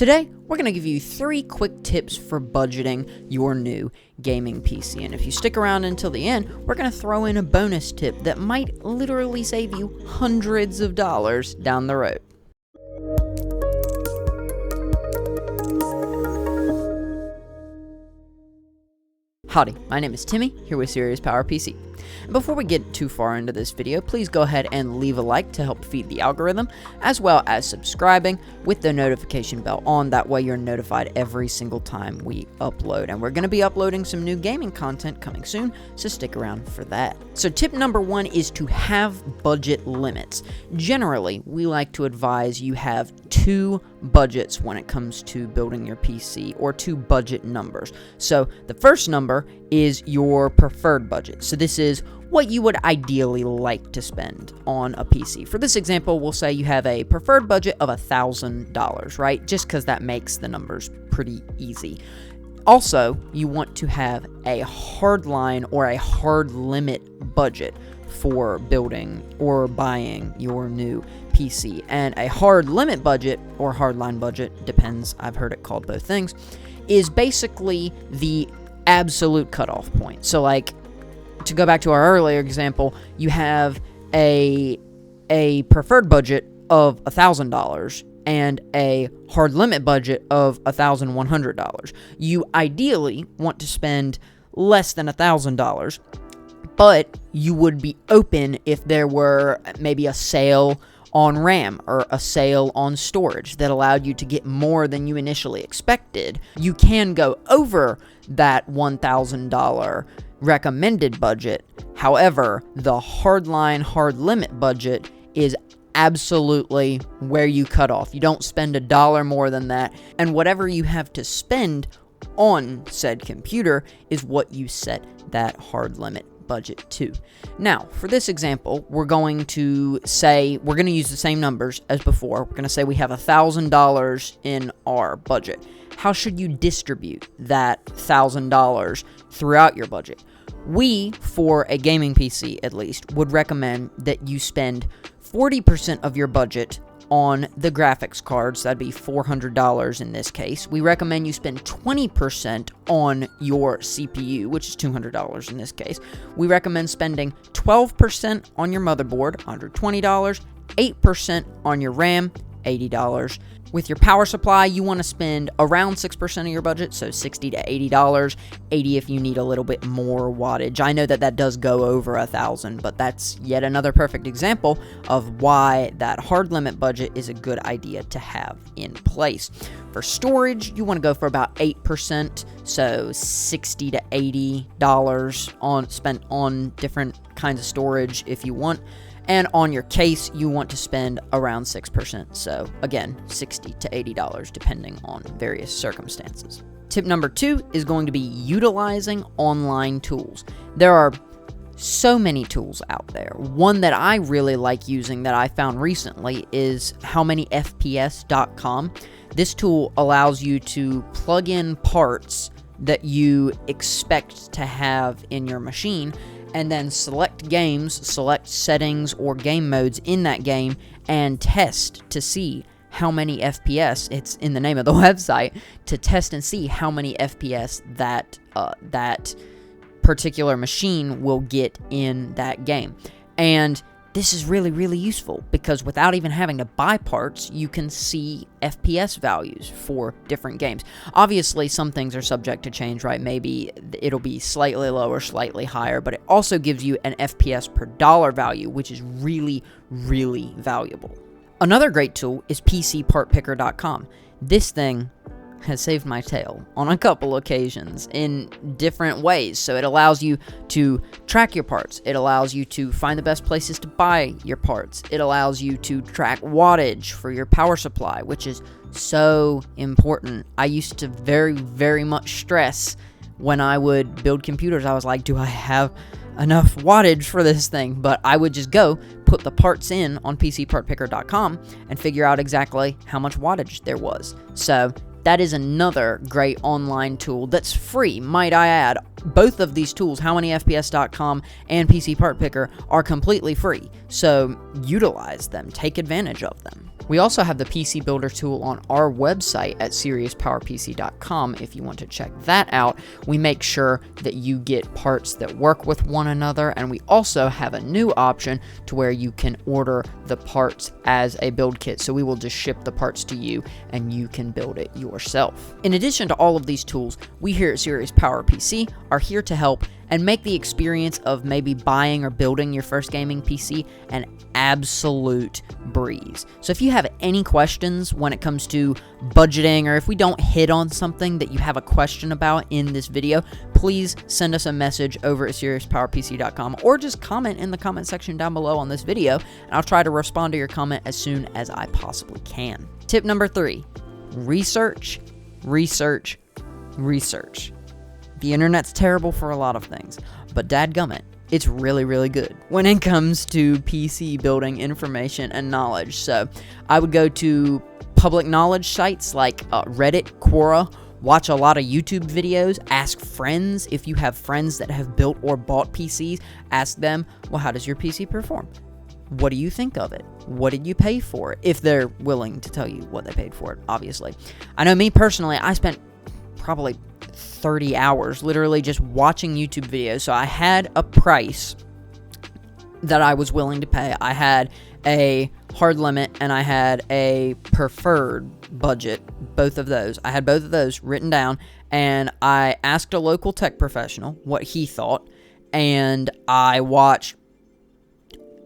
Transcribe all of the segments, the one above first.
Today, we're going to give you 3 quick tips for budgeting your new gaming PC. And if you stick around until the end, we're going to throw in a bonus tip that might literally save you hundreds of dollars down the road. Howdy, my name is Timmy, here with Sirius Power PC. And before we get too far into this video, please go ahead and leave a like to help feed the algorithm, as well as subscribing with the notification bell on. That way you're notified every single time we upload. And we're going to be uploading some new gaming content coming soon, so stick around for that. So tip number 1 is to have budget limits. Generally, we like to advise you have 2 budgets when it comes to building your PC, or 2 budget numbers. So the first number is your preferred budget. So this is what you would ideally like to spend on a PC. For this example, we'll say you have a preferred budget of $1,000, right? Just because that makes the numbers pretty easy. Also, you want to have a hard line or a hard limit budget for building or buying your new PC. And a hard limit budget, or hard line budget, depends, I've heard it called both things, is basically the absolute cutoff point. So like, to go back to our earlier example, you have a preferred budget of $1,000 and a hard limit budget of $1,100. You ideally want to spend less than $1,000, but you would be open if there were maybe a sale on RAM or a sale on storage that allowed you to get more than you initially expected. You can go over that $1,000 recommended budget. However, the hardline, hard limit budget is absolutely where you cut off. You don't spend $1 more than that, and whatever you have to spend on said computer is what you set that hard limit budget to. Now, for this example, we're going to use the same numbers as before. We're going to say we have $1,000 in our budget. How should you distribute that $1,000 throughout your budget? We, for a gaming PC at least, would recommend that you spend 40% of your budget on the graphics cards. That'd be $400 in this case. We recommend you spend 20% on your CPU, which is $200 in this case. We recommend spending 12% on your motherboard, $120, 8% on your RAM, $80. With your power supply, you want to spend around 6% of your budget, so $60 to $80, $80 if you need a little bit more wattage. I know that does go over $1,000, but that's yet another perfect example of why that hard limit budget is a good idea to have in place. For storage, you want to go for about 8%, so $60 to $80 spent on different kinds of storage if you want. And on your case, you want to spend around 6%. So again, $60 to $80 depending on various circumstances. Tip number 2 is going to be utilizing online tools. There are so many tools out there. One that I really like using that I found recently is howmanyfps.com. This tool allows you to plug in parts that you expect to have in your machine, and then select games, select settings or game modes in that game, and test to see how many FPS, it's in the name of the website, to test and see how many FPS that particular machine will get in that game. And this is really, really useful because without even having to buy parts, you can see FPS values for different games. Obviously, some things are subject to change, right? Maybe it'll be slightly lower, slightly higher, but it also gives you an FPS per dollar value, which is really, really valuable. Another great tool is PCPartPicker.com. This thing has saved my tail on a couple occasions in different ways. So it allows you to track your parts. It allows you to find the best places to buy your parts. It allows you to track wattage for your power supply, which is so important. I used to very, very much stress when I would build computers. I was like, do I have enough wattage for this thing? But I would just go put the parts in on PCPartPicker.com and figure out exactly how much wattage there was. So that is another great online tool that's free, might I add. Both of these tools, HowManyFPS.com and PC Part Picker, are completely free, so utilize them, take advantage of them. We also have the PC Builder tool on our website at SiriusPowerPC.com if you want to check that out. We make sure that you get parts that work with one another, and we also have a new option to where you can order the parts as a build kit, so we will just ship the parts to you and you can build it yourself. In addition to all of these tools, we here at Sirius Power PC are here to help and make the experience of maybe buying or building your first gaming PC an absolute breeze. So if you have any questions when it comes to budgeting, or if we don't hit on something that you have a question about in this video, please send us a message over at SiriousPowerPC.com, or just comment in the comment section down below on this video, and I'll try to respond to your comment as soon as I possibly can. Tip number 3, research, research, research. The internet's terrible for a lot of things, but dadgummit, it's really, really good when it comes to PC building information and knowledge. So I would go to public knowledge sites like Reddit, Quora, watch a lot of YouTube videos, ask friends. If you have friends that have built or bought PCs, ask them, well, how does your PC perform? What do you think of it? What did you pay for it? If they're willing to tell you what they paid for it, obviously. I know me personally, I spent probably 30 hours literally just watching YouTube videos. So I had a price that I was willing to pay. I had a hard limit and I had a preferred budget, both of those. I had both of those written down, and I asked a local tech professional what he thought, and I watched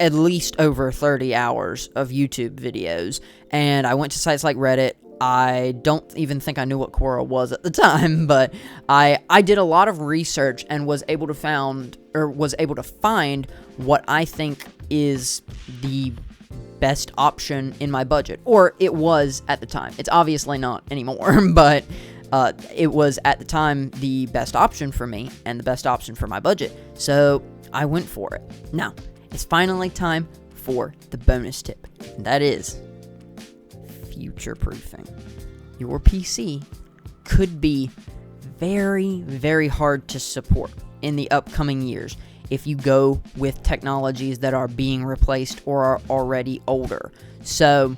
at least over 30 hours of YouTube videos, and I went to sites like Reddit. I don't even think I knew what Quora was at the time, but I did a lot of research and was able to find what I think is the best option in my budget, or it was at the time. It's obviously not anymore, but it was at the time the best option for me and the best option for my budget, so I went for it. Now, it's finally time for the bonus tip, and that is future-proofing. Your PC could be very, very hard to support in the upcoming years if you go with technologies that are being replaced or are already older. So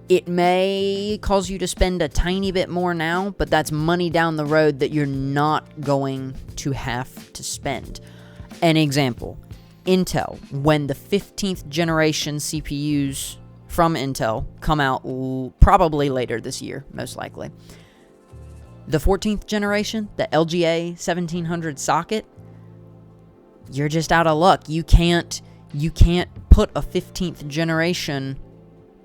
it may cause you to spend a tiny bit more now, but that's money down the road that you're not going to have to spend. An example, Intel, when the 15th generation CPUs from Intel come out probably later this year, most likely. The 14th generation, the LGA 1700 socket, you're just out of luck. You can't put a 15th generation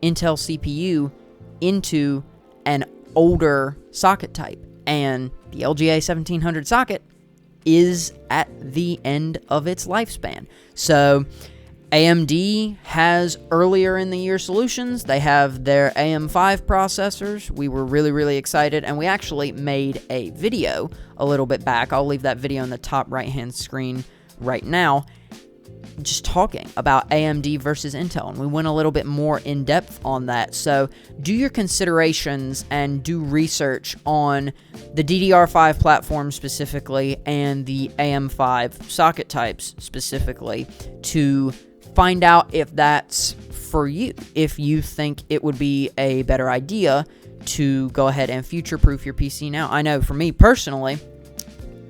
Intel CPU into an older socket type, and the LGA 1700 socket is at the end of its lifespan. So AMD has earlier in the year solutions. They have their AM5 processors. We were really, really excited, and we actually made a video a little bit back. I'll leave that video in the top right-hand screen right now, just talking about AMD versus Intel, and we went a little bit more in depth on that. So do your considerations and do research on the DDR5 platform specifically and the AM5 socket types specifically to find out if that's for you, if you think it would be a better idea to go ahead and future-proof your PC now. I know for me personally,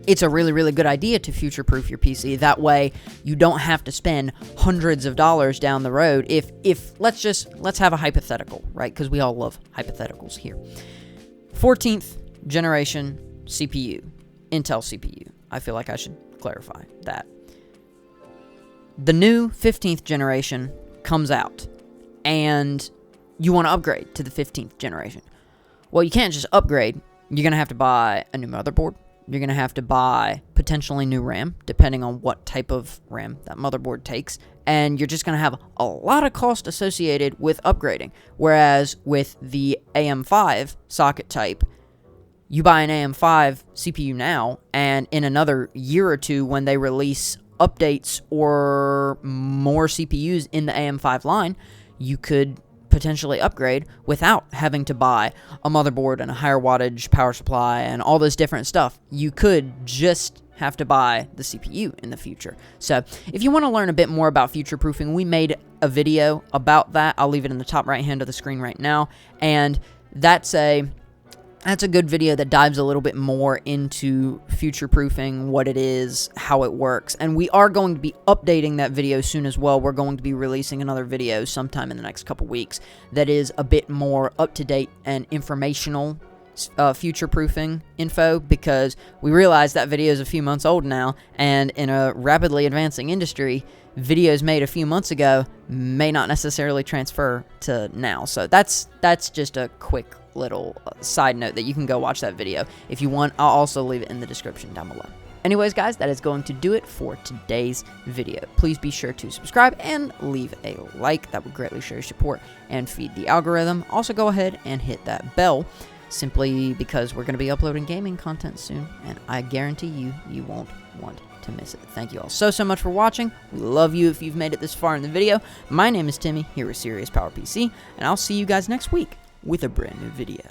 it's a really, really good idea to future-proof your PC. That way, you don't have to spend hundreds of dollars down the road. If let's have a hypothetical, right? Because we all love hypotheticals here. 14th generation CPU, Intel CPU. I feel like I should clarify that. The new 15th generation comes out, and you want to upgrade to the 15th generation. Well, you can't just upgrade. You're going to have to buy a new motherboard. You're going to have to buy potentially new RAM, depending on what type of RAM that motherboard takes. And you're just going to have a lot of cost associated with upgrading. Whereas with the AM5 socket type, you buy an AM5 CPU now, and in another year or two when they release updates or more CPUs in the AM5 line, you could potentially upgrade without having to buy a motherboard and a higher wattage power supply and all this different stuff. You could just have to buy the CPU in the future. So if you want to learn a bit more about future proofing, we made a video about that. I'll leave it in the top right hand of the screen right now, and that's a good video that dives a little bit more into future proofing, what it is, how it works, and we are going to be updating that video soon as well. We're going to be releasing another video sometime in the next couple weeks that is a bit more up-to-date and informational future-proofing info, because we realize that video is a few months old now, and in a rapidly advancing industry, videos made a few months ago may not necessarily transfer to now. So that's just a quick little side note that you can go watch that video if you want. I'll also leave it in the description down below. Anyways, guys, that is going to do it for today's video. Please be sure to subscribe and leave a like. That would greatly show your support and feed the algorithm. Also, go ahead and hit that bell, simply because we're going to be uploading gaming content soon, and I guarantee you won't want to miss it. Thank you all so much for watching. We love you if you've made it this far in the video. My name is Timmy, here with Sirius Power PC, and I'll see you guys next week with a brand new video.